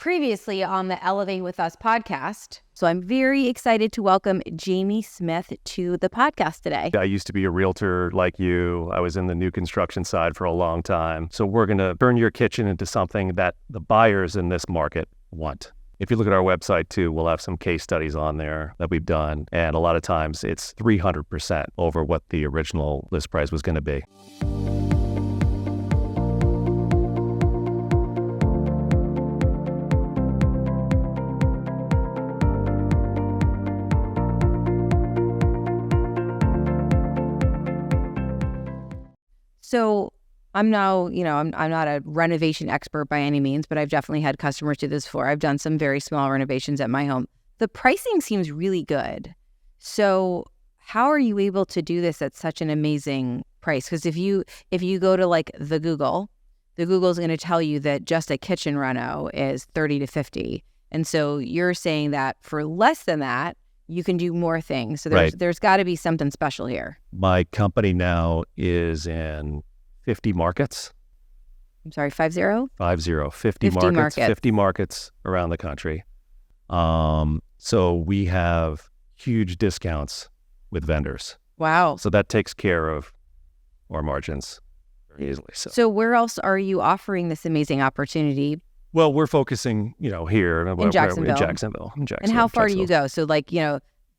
previously on the Elevate With Us podcast. So I'm very excited to welcome Jamie Smith to the podcast today. I used to be a realtor like you. I was in the new construction side for a long time. So we're going to turn your kitchen into something that the buyers in this market want. If you look at our website too, we'll have some case studies on there that we've done. And a lot of times it's 300% over what the original list price was going to be. So I'm now, I'm not a renovation expert by any means, but I've definitely had customers do this before. I've done some very small renovations at my home. The pricing seems really good. So how are you able to do this at such an amazing price? Because if you go to like the Google is going to tell you that just a kitchen reno is 30 to 50. And so you're saying that for less than that, you can do more things. So there's got to be something special here. My company now is in 50 markets. I'm sorry, 50? 50 markets. 50 markets around the country. So we have huge discounts with vendors. Wow. So that takes care of our margins very easily. So where else are you offering this amazing opportunity? Well, we're focusing, here in Jacksonville. And how far do you go? So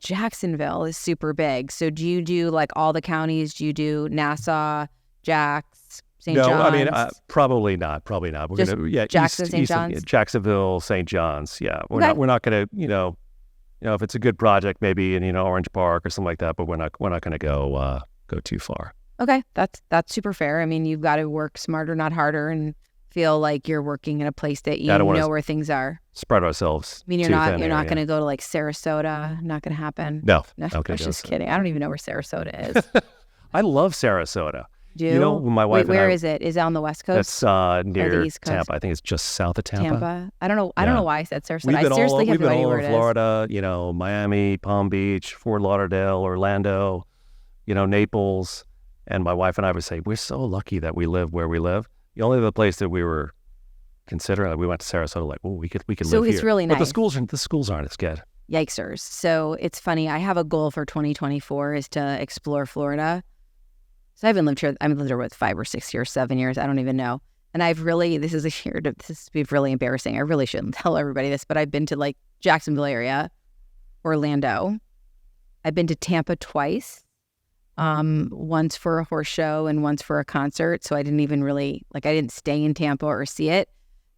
Jacksonville is super big. So do you do like all the counties? Do you do Nassau, Jax, St. John's? No, I mean, probably not. We're just Jackson, St. John's? Jacksonville, St. John's. Yeah. We're not going to, if it's a good project, maybe in, Orange Park or something like that, but we're not going to go too far. Okay. That's super fair. I mean, you've got to work smarter, not harder, and feel like you're working in a place that you know where things are. Spread ourselves. I mean, you're not going to go to like Sarasota. Not going to happen. No. I was just kidding. I don't even know where Sarasota is. I love Sarasota. Do you? My wife. Wait, where is it? Is it on the West Coast? That's near East Coast? Tampa. I think it's just south of Tampa. I don't know. I don't know why I said Sarasota. I seriously have no idea where it is. We've been all over Florida. Miami, Palm Beach, Fort Lauderdale, Orlando. Naples. And my wife and I would say we're so lucky that we live where we live. The only other place that we were considering, we went to Sarasota, like, we could live here. So it's really nice. But the schools aren't as good. Yikesers. So it's funny. I have a goal for 2024 is to explore Florida. So I haven't lived here. I've lived here with 5 or 6 years, 7 years. I don't even know. And this is a year this be really embarrassing. I really shouldn't tell everybody this, but I've been to like Jacksonville area, Orlando. I've been to Tampa twice. Once for a horse show and once for a concert. So I didn't even really, I didn't stay in Tampa or see it.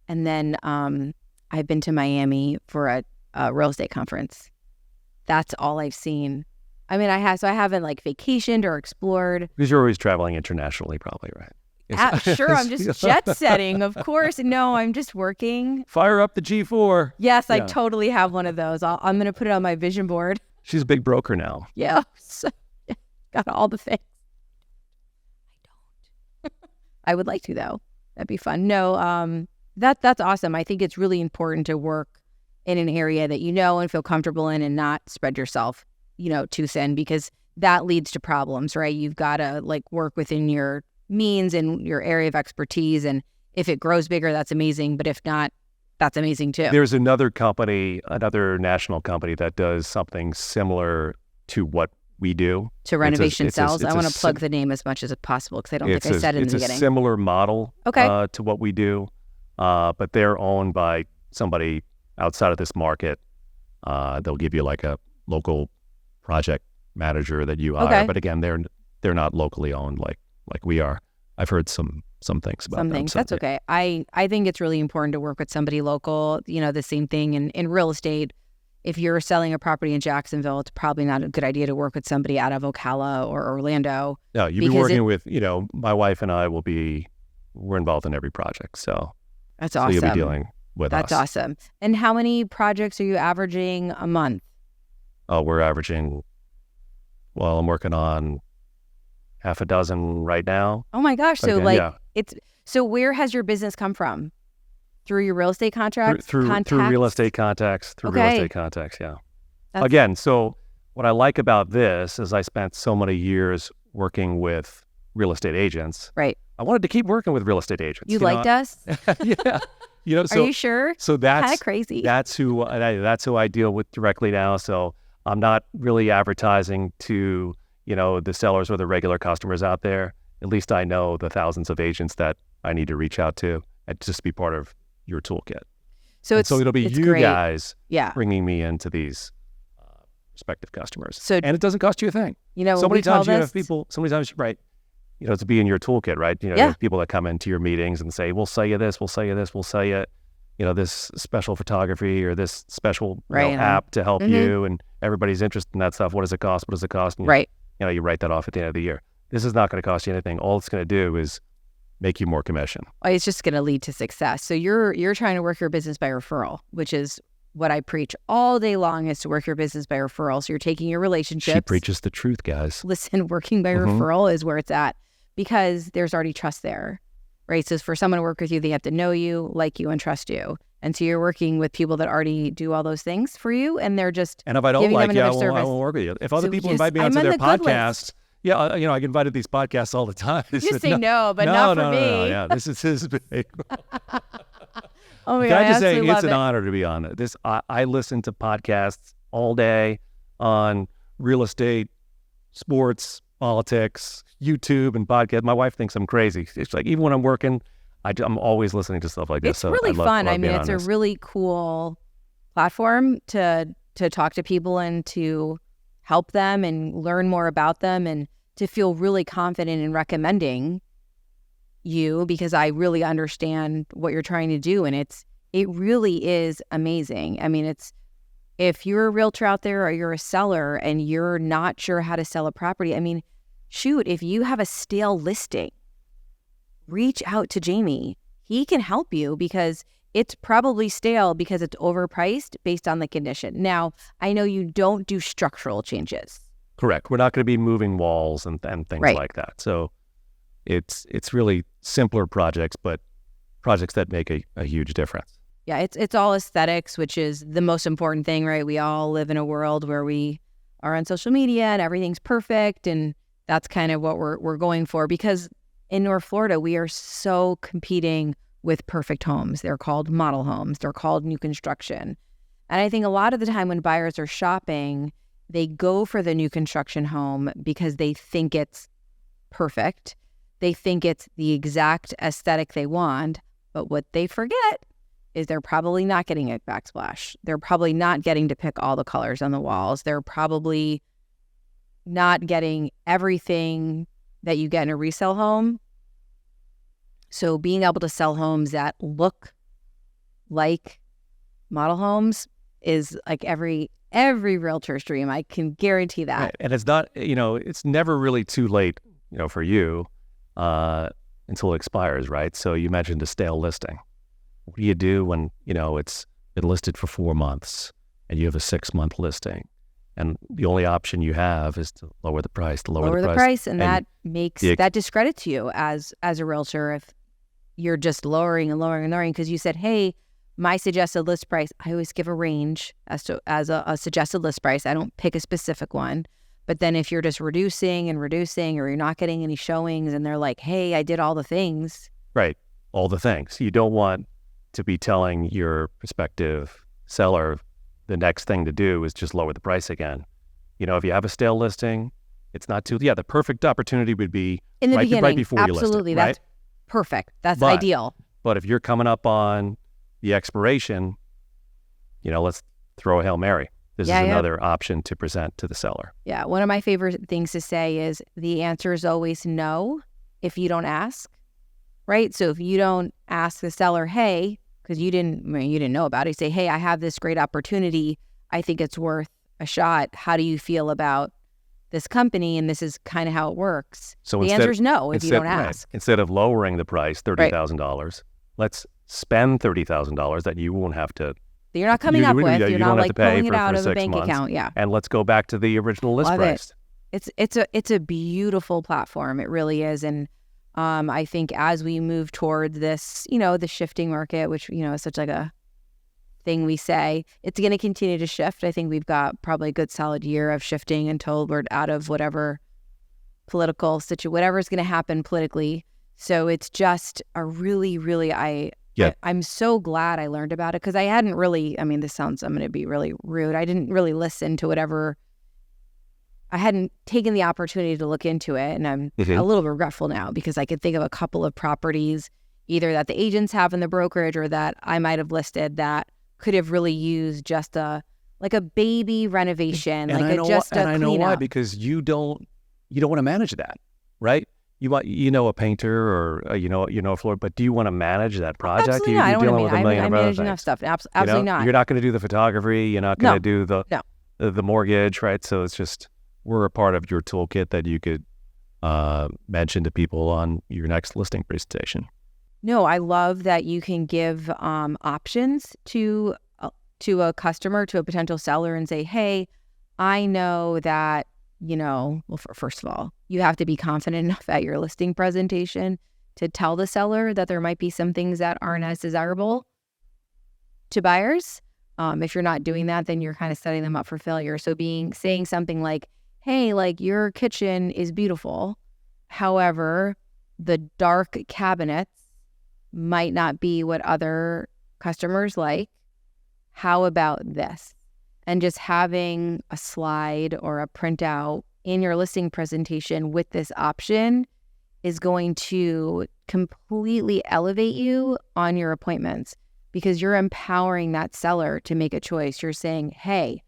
And then I've been to Miami for a real estate conference. That's all I've seen. I mean, I haven't vacationed or explored. Because you're always traveling internationally probably, right? Sure, I'm just jet setting, of course. No, I'm just working. Fire up the G4. Yes, yeah. I totally have one of those. I'm going to put it on my vision board. She's a big broker now. Yeah. Got all the things. I don't. I would like to, though. That'd be fun. No, that's awesome. I think it's really important to work in an area that you know and feel comfortable in and not spread yourself, too thin, because that leads to problems, right? You've got to work within your means and your area of expertise. And if it grows bigger, that's amazing. But if not, that's amazing too. There's another national company that does something similar to what we do. To renovation sales. I want to plug the name as much as possible because I don't think I said it in the beginning. It's a similar model to what we do, but they're owned by somebody outside of this market. They'll give you a local project manager that you hire, but again, they're not locally owned like we are. I've heard some things about them. That's okay. I think it's really important to work with somebody local. The same thing in real estate. If you're selling a property in Jacksonville, it's probably not a good idea to work with somebody out of Ocala or Orlando. No, you'll be working with, my wife and I we're involved in every project. So that's awesome. So you'll be dealing with us. That's awesome. And how many projects are you averaging a month? Oh, we're averaging, I'm working on half a dozen right now. Oh my gosh. So so where has your business come from? Through your real estate contracts? Through real estate contacts. Yeah. Again, so what I like about this is I spent so many years working with real estate agents. Right. I wanted to keep working with real estate agents. You liked us? Yeah. Are you sure? So that's kind of crazy. That's who I deal with directly now. So I'm not really advertising to, the sellers or the regular customers out there. At least I know the thousands of agents that I need to reach out to and just be part of your toolkit. So it'll be you great. guys bringing me into these prospective customers. And it doesn't cost you a thing. So many times you have people, right, to be in your toolkit, right? You have people that come into your meetings and say, we'll sell you this, we'll sell you this, we'll sell you, this special photography or this special app to help you, and everybody's interested in that stuff. What does it cost? What does it cost? And you write that off at the end of the year. This is not going to cost you anything. All it's going to do is make you more commission. It's just going to lead to success. So you're trying to work your business by referral, which is what I preach all day long, is to work your business by referral. So you're taking your relationships. She preaches the truth, guys. Listen, working by referral is where it's at, because there's already trust there, right? So for someone to work with you, they have to know you, like you, and trust you. And so you're working with people that already do all those things for you, and they're just And if I don't like you, I won't work with you. If other people invite me onto their podcasts, I get invited to these podcasts all the time. You say no, but not for me. No, yeah, this is his big. Oh my God, I just say it's an honor to be on it. I listen to podcasts all day on real estate, sports, politics, YouTube, and podcast. My wife thinks I'm crazy. It's like, even when I'm working, I'm always listening to stuff like this. It's really fun. It's a really cool platform to talk to people and to help them and learn more about them, and to feel really confident in recommending you, because I really understand what you're trying to do, and it really is amazing. If you're a realtor out there or you're a seller and you're not sure how to sell a property, if you have a stale listing, reach out to Jamie. He can help you, because it's probably stale because it's overpriced based on the condition. Now, I know you don't do structural changes. Correct. We're not going to be moving walls and things like that. So it's really simpler projects, but projects that make a huge difference. Yeah, it's all aesthetics, which is the most important thing, right? We all live in a world where we are on social media and everything's perfect, and that's kind of what we're going for, because in North Florida, we are so competing with perfect homes. They're called model homes. They're called new construction. And I think a lot of the time when buyers are shopping, they go for the new construction home because they think it's perfect. They think it's the exact aesthetic they want. But what they forget is they're probably not getting a backsplash. They're probably not getting to pick all the colors on the walls. They're probably not getting everything that you get in a resale home. So being able to sell homes that look like model homes is like every realtor's dream. I can guarantee that. Right. And it's not, it's never really too late, for you until it expires, right? So you mentioned a stale listing. What do you do when, it's been listed for 4 months and you have a 6-month listing? And the only option you have is to lower the price, lower the price. And that makes, that discredits you as a realtor if you're just lowering and lowering and lowering, because you said, hey, my suggested list price, I always give a range as a suggested list price. I don't pick a specific one. But then if you're just reducing and reducing, or you're not getting any showings, and they're like, hey, I did all the things. Right. All the things. You don't want to be telling your prospective seller the next thing to do is just lower the price again. If you have a stale listing, it's not too, the perfect opportunity would be in the beginning, right before absolutely, you list it, right? That's perfect. That's ideal. But if you're coming up on the expiration, let's throw a Hail Mary. This is another option to present to the seller. Yeah. One of my favorite things to say is the answer is always no if you don't ask, right? So if you don't ask the seller, hey, because you didn't know about it, you say, hey, I have this great opportunity. I think it's worth a shot. How do you feel about this company? And this is kind of how it works. So the answer is no if you don't ask. Right. Instead of lowering the price, $30,000, let's spend $30,000 that you won't have to. You're not coming up with. You're not like pulling it out of a bank account. Yeah. And let's go back to the original list price. It's a beautiful platform. It really is. And I think as we move towards this, the shifting market, which, is such like a thing we say, it's going to continue to shift. I think we've got probably a good solid year of shifting until we're out of whatever political situation, whatever is going to happen politically. So it's just a really, really, Yeah. I'm so glad I learned about it because I hadn't really, I mean, I'm going to be really rude. I didn't really listen to whatever, I hadn't taken the opportunity to look into it. And I'm a little regretful now because I could think of a couple of properties either that the agents have in the brokerage or that I might have listed that could have really used just a baby renovation, and like a just a and I know why, cleanup. because you don't want to manage that, right? You want a painter or a floor, but do you want to manage that project? Absolutely not. I don't dealing want with to a million I of other manage things. enough stuff. Absolutely not. You're not going to do the photography. You're not going to do the mortgage, right? So it's just, we're a part of your toolkit that you could mention to people on your next listing presentation. No, I love that you can give options to a customer, to a potential seller, and say, hey, I know that, first of all, you have to be confident enough at your listing presentation to tell the seller that there might be some things that aren't as desirable to buyers. If you're not doing that, then you're kind of setting them up for failure. So saying something like, hey, like your kitchen is beautiful. However, the dark cabinets might not be what other customers like. How about this? And just having a slide or a printout in your listing presentation with this option is going to completely elevate you on your appointments because you're empowering that seller to make a choice. You're saying, hey,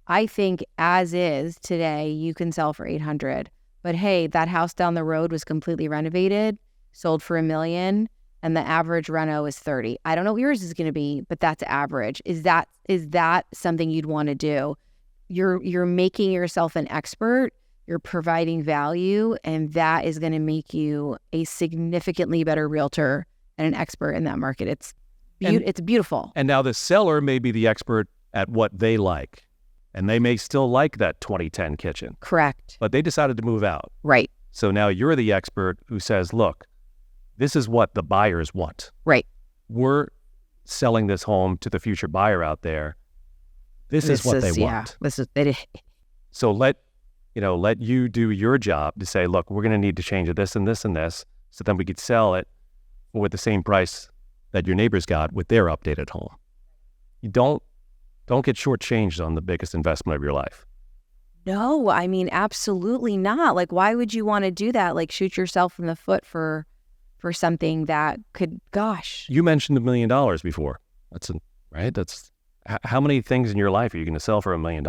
I think as is today, you can sell for $800,000. But hey, that house down the road was completely renovated, sold for $1 million. And the average reno is 30. I don't know what yours is going to be, but that's average. Is that something you'd want to do? You're making yourself an expert. You're providing value, and that is going to make you a significantly better realtor and an expert in that market. It's beautiful. And now the seller may be the expert at what they like, and they may still like that 2010 kitchen. Correct. But they decided to move out. Right. So now you're the expert who says, look, this is what the buyers want. Right. We're selling this home to the future buyer out there. This is what they want. This is it. So let you do your job to say, look, we're going to need to change this and this and this, so then we could sell it with the same price that your neighbors got with their updated home. You don't get shortchanged on the biggest investment of your life. No, I mean, absolutely not. Like, why would you want to do that? Like, shoot yourself in the foot for something that could, gosh. You mentioned $1 million before. That's how many things in your life are you going to sell for $1 million?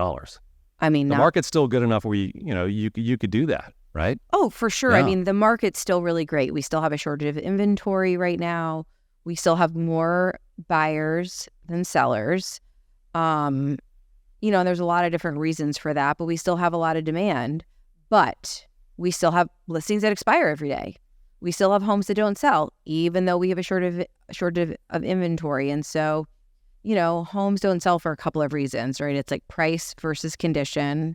I mean, the market's still good enough where you could do that, right? Oh, for sure. Yeah. I mean, the market's still really great. We still have a shortage of inventory right now. We still have more buyers than sellers. There's a lot of different reasons for that, but we still have a lot of demand. But we still have listings that expire every day. We still have homes that don't sell, even though we have a shortage of inventory. And so, homes don't sell for a couple of reasons, right? It's like price versus condition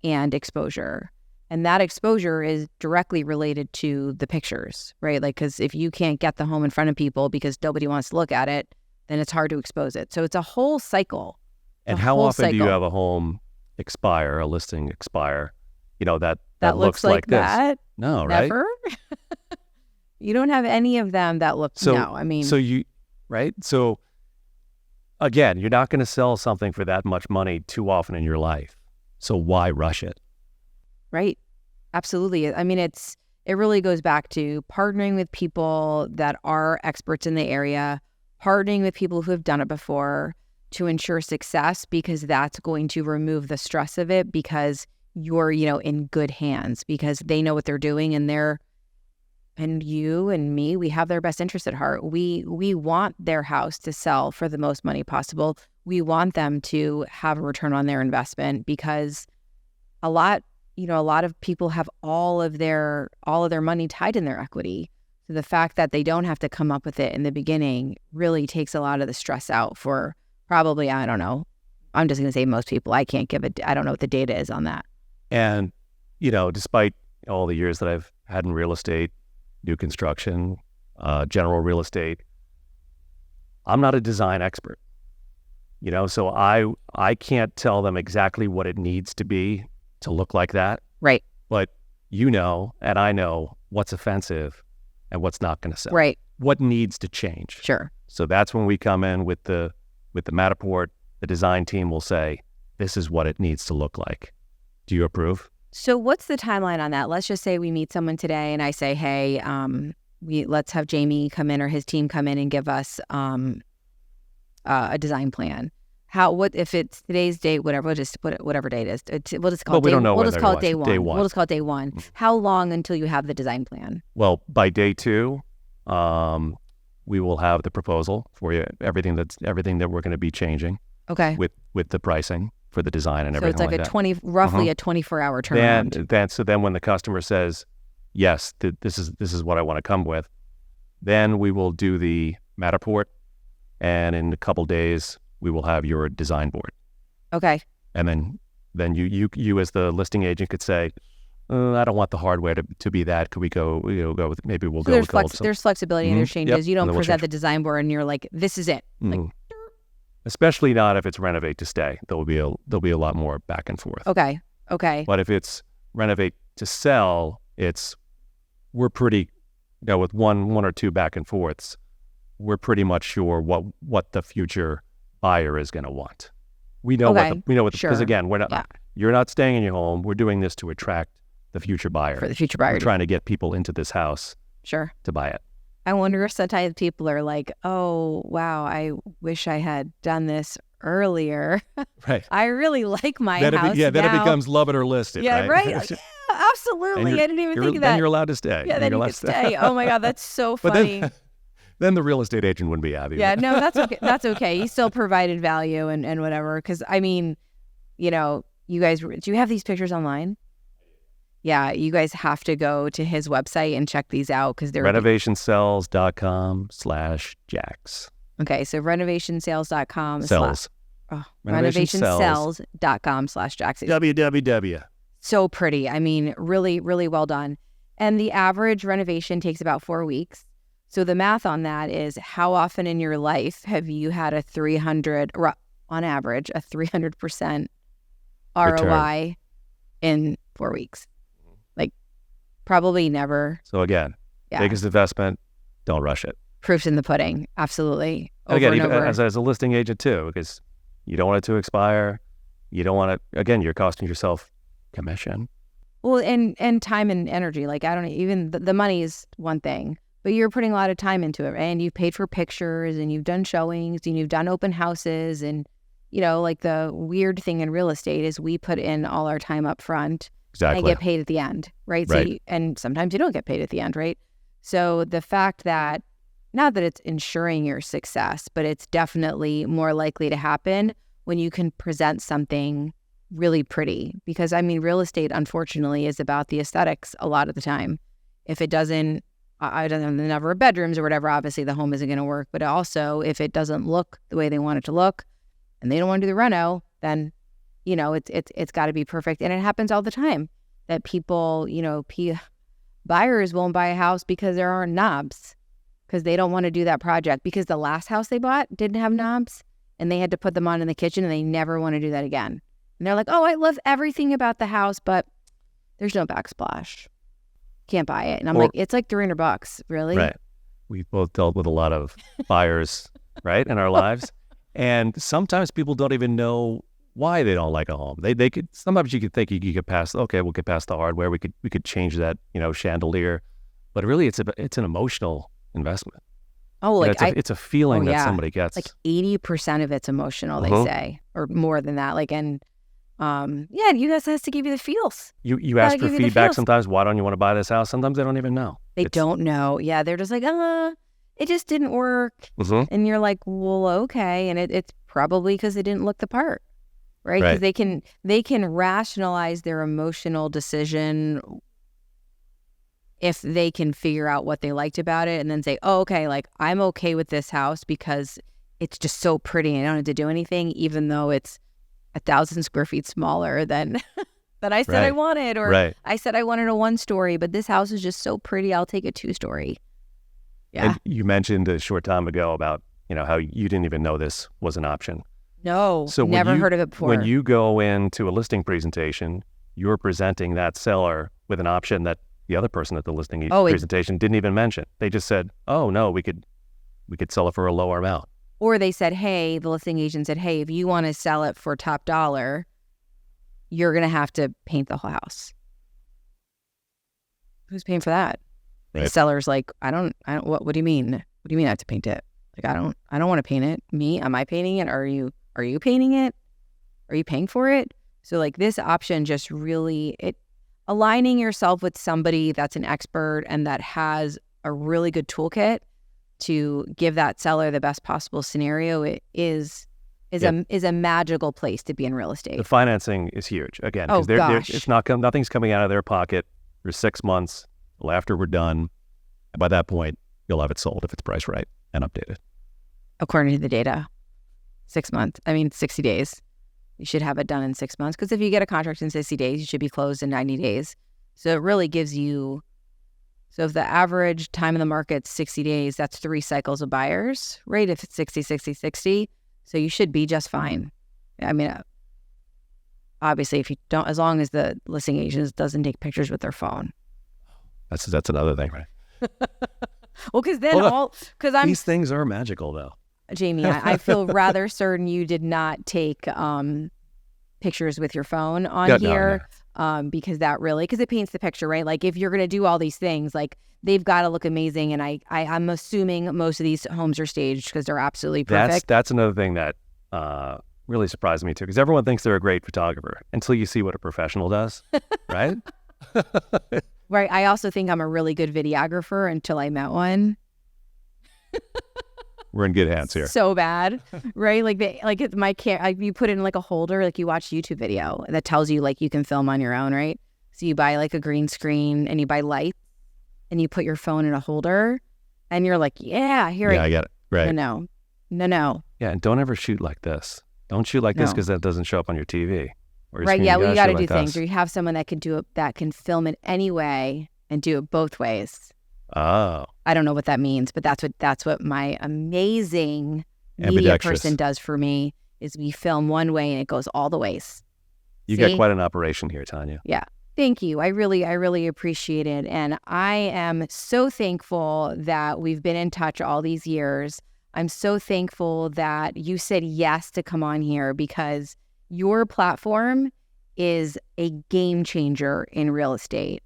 and exposure. And that exposure is directly related to the pictures, right? Like, because if you can't get the home in front of people because nobody wants to look at it, then it's hard to expose it. So it's a whole cycle. And how often do you have a home expire, a listing expire, that looks like that? This? No, right? Never. You don't have any of them that look, no, I mean. So right? So again, you're not going to sell something for that much money too often in your life. So why rush it? Right. Absolutely. I mean, it really goes back to partnering with people that are experts in the area, partnering with people who have done it before to ensure success, because that's going to remove the stress of it, because you're, in good hands, because they know what they're doing, and you and me, we have their best interest at heart. We want their house to sell for the most money possible. We want them to have a return on their investment, because a lot of people have all of their money tied in their equity. So the fact that they don't have to come up with it in the beginning really takes a lot of the stress out for probably, I don't know, I'm just going to say most people. I don't know what the data is on that. And, despite all the years that I've had in real estate, new construction, general real estate, I'm not a design expert, so I can't tell them exactly what it needs to be to look like that. Right. But and I know what's offensive and what's not going to sell. Right. What needs to change. Sure. So that's when we come in with the Matterport. The design team will say, this is what it needs to look like. Do you approve? So what's the timeline on that? Let's just say we meet someone today and I say, hey, let's have Jamie come in or his team come in and give us a design plan. What if it's today's date, whatever, we'll just put it, whatever date it is. We'll just call it day one. We'll just call it day one. We'll just call it day one. How long until you have the design plan? Well, by day 2, we will have the proposal for you, everything that we're going to be changing. Okay. With the pricing for the design and everything like that. So it's like roughly a 24-hour turnaround. So then when the customer says, yes, this is what I want to come with, then we will do the Matterport, and in a couple days we will have your design board. Okay. And then you as the listing agent could say, I don't want the hardware to be that. Could we go with, maybe we'll go with gold. There's flexibility and there's changes. Yep. You don't present the design board and you're like, this is it. Like, especially not if it's renovate to stay. There'll be a lot more back and forth. Okay. But if it's renovate to sell, we're pretty, with one or two back and forths, we're pretty much sure what the future buyer is going to want. We know because again, you're not staying in your home. We're doing this to attract the future buyer. For the future buyer. We're trying to get people into this house. Sure. To buy it. I wonder if sometimes people are like, oh, wow, I wish I had done this earlier. Right. I really like my house now. Then it becomes love it or list it, right? Like, yeah, absolutely. I didn't even think of that. Then you're allowed to stay. Yeah, then you can stay. Oh, my God, that's so funny. Then the real estate agent wouldn't be happy. Yeah, no, that's okay. That's okay. He still provided value and whatever. Because, I mean, you guys, do you have these pictures online? Yeah, you guys have to go to his website and check these out because they're renovationcells.com/Jax. Okay, so renovationcells.com. Cells. Renovationcells.com/Jax. www. So pretty. I mean, really, really well done. And the average renovation takes about 4 weeks. So the math on that is how often in your life have you had on average, a 300% ROI in 4 weeks? Probably never. So again, biggest investment, don't rush it. Proof's in the pudding. Absolutely. Even as a listing agent too, because you don't want it to expire. You don't want it, again, you're costing yourself commission. Well, and time and energy. Like, I don't know, even the money is one thing, but you're putting a lot of time into it, right? And you've paid for pictures and you've done showings and you've done open houses. And, like the weird thing in real estate is we put in all our time up front. Exactly. And get paid at the end, right? Right. So and sometimes you don't get paid at the end, right? So the fact that, not that it's ensuring your success, but it's definitely more likely to happen when you can present something really pretty. Because, I mean, real estate, unfortunately, is about the aesthetics a lot of the time. If it doesn't have the number of bedrooms or whatever, obviously the home isn't going to work. But also, if it doesn't look the way they want it to look and they don't want to do the reno, then it's got to be perfect. And it happens all the time that people, buyers won't buy a house because there aren't knobs, because they don't want to do that project because the last house they bought didn't have knobs and they had to put them on in the kitchen and they never want to do that again. And they're like, oh, I love everything about the house, but there's no backsplash. Can't buy it. And I'm like, it's like $300, really? Right. We've both dealt with a lot of buyers, right, in our lives. And sometimes people don't even know why they don't like a home. They could, sometimes you could think you could pass, okay, we'll get past the hardware. We could change that, chandelier. But really it's an emotional investment. Oh, like it's a feeling that somebody gets. Like 80% of it's emotional, they say, or more than that. Like, and you guys has to give you the feels. You ask for feedback sometimes. Why don't you want to buy this house? Sometimes they don't even know. They don't know. Yeah, they're just like, it just didn't work. And you're like, well, okay. And it's probably because they didn't look the part. Right? Because they can rationalize their emotional decision if they can figure out what they liked about it and then say, oh, okay, like I'm okay with this house because it's just so pretty and I don't have to do anything, even though it's 1,000 square feet smaller than that I said I wanted, or I said I wanted a 1-story, but this house is just so pretty, I'll take a 2-story. Yeah. And you mentioned a short time ago about, how you didn't even know this was an option. No, so never heard of it before. When you go into a listing presentation, you're presenting that seller with an option that the other person at the listing presentation didn't even mention. They just said, oh, no, we could we could sell it for a lower amount. Or they said, hey, the listing agent said, hey, if you want to sell it for top dollar, you're going to have to paint the whole house. Who's paying for that? Right. The seller's like, I don't, what do you mean? What do you mean I have to paint it? Like, I don't want to paint it. Me, am I painting it? Are you painting it? Are you paying for it? So like this option just really, aligning yourself with somebody that's an expert and that has a really good toolkit to give that seller the best possible scenario is a magical place to be in real estate. The financing is huge again. Oh gosh, it's nothing's coming out of their pocket for 6 months. Well, after we're done, by that point, you'll have it sold if it's priced right and updated. According to the data, 60 days. You should have it done in 6 months, because if you get a contract in 60 days, you should be closed in 90 days. So it really gives you, so if the average time in the market's 60 days, that's 3 cycles of buyers, right? If it's 60, 60, 60, so you should be just fine. I mean, obviously, if you don't, as long as the listing agent doesn't take pictures with their phone. That's another thing, right? Well, because these things are magical, though. Jamie, I feel rather certain you did not take pictures with your phone on here. No. Because it paints the picture, right? Like if you're going to do all these things, like they've got to look amazing. And I'm assuming most of these homes are staged because they're absolutely perfect. That's another thing that really surprised me too, because everyone thinks they're a great photographer until you see what a professional does, right? Right. I also think I'm a really good videographer until I met one. We're in good hands here. So bad, right? You put it in like a holder, like you watch YouTube video that tells you like you can film on your own, right? So you buy like a green screen and you buy lights and you put your phone in a holder and you're like, yeah, here. Yeah, I get it. Right. No. Yeah, and don't ever shoot like this. Don't shoot like this because that doesn't show up on your TV. Right. Yeah. Well, you got to do things. Or you have someone that can do it, that can film it anyway and do it both ways. Oh. I don't know what that means, but that's what my amazing media person does for me, is we film one way and it goes all the ways. You got quite an operation here, Tanya. Yeah. Thank you. I really appreciate it. And I am so thankful that we've been in touch all these years. I'm so thankful that you said yes to come on here, because your platform is a game changer in real estate.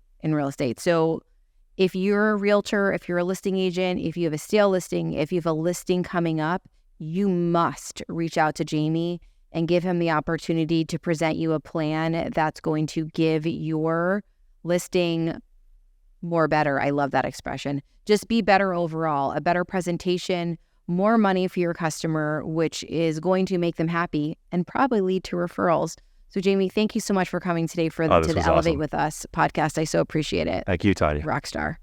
So if you're a realtor, if you're a listing agent, if you have a sale listing, if you have a listing coming up, you must reach out to Jamie and give him the opportunity to present you a plan that's going to give your listing more better. I love that expression. Just be better overall, a better presentation, more money for your customer, which is going to make them happy and probably lead to referrals. So Jamie, thank you so much for coming today to the Elevate awesome. With Us podcast. I so appreciate it. Thank you, Tanya. Rockstar.